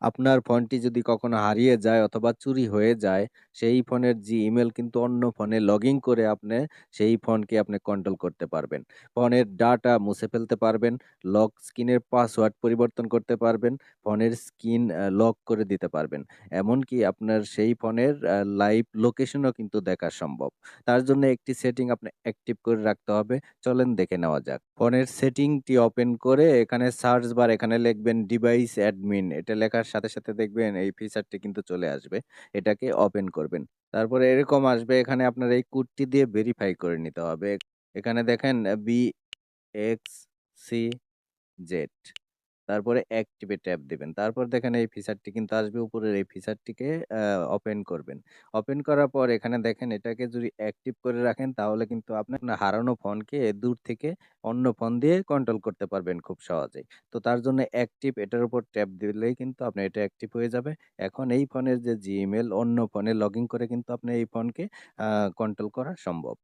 আপনার ফোনটি যদি কখনো হারিয়ে যায় অথবা চুরি হয়ে যায়, সেই ফোনের Gmail কিন্তু অন্য ফোনে লগইন করে সেই ফোনকে আপনি কন্ট্রোল করতে পারবেন। ফোনের ডাটা মুছে ফেলতে পারবেন, লক স্ক্রিনের পাসওয়ার্ড পরিবর্তন করতে পারবেন, ফোনের স্ক্রিন লক করে দিতে পারবেন। এমনকি আপনার সেই ফোনের লাইভ লোকেশনও কিন্তু দেখা সম্ভব। তার জন্য একটি সেটিং আপনি অ্যাক্টিভ করে রাখতে হবে। চলেন দেখে নেওয়া যাক। ফোনের সেটিংটি ওপেন করে এখানে সার্চ বার এখানে লিখবেন ডিভাইস অ্যাডমিন। এটা লেখার সাথে, সাথে দেখবেন এই ফিচারটি কিন্তু চলে আসবে। এটাকে ওপেন করবেন। তারপরে এরকম আসবে এখানে আপনার এই কোডটি দিয়ে ভেরিফাই করে নিতে হবে। এখানে দেখেন BXCZ তারপরে অ্যাক্টিভে ট্যাপ দিবেন। তারপর দেখেন এই ফিচারটি কিন্তু আসবে উপরের এই ফিচারটিকে ওপেন করবেন। ওপেন করার পর এখানে দেখেন এটাকে যদি অ্যাক্টিভ করে রাখেন তাহলে কিন্তু আপনার হারানো ফোনকে দূর থেকে অন্য ফোন দিয়ে কন্ট্রোল করতে পারবেন খুব সহজেই। তো তার জন্য অ্যাক্টিভ এটার উপর ট্যাপ দিলেই কিন্তু আপনার এটা অ্যাক্টিভ হয়ে যাবে। এখন এই ফোনের যে Gmail অন্য ফোনে লগইন করে কিন্তু আপনি এই ফোনকে আ কন্ট্রোল করা সম্ভব।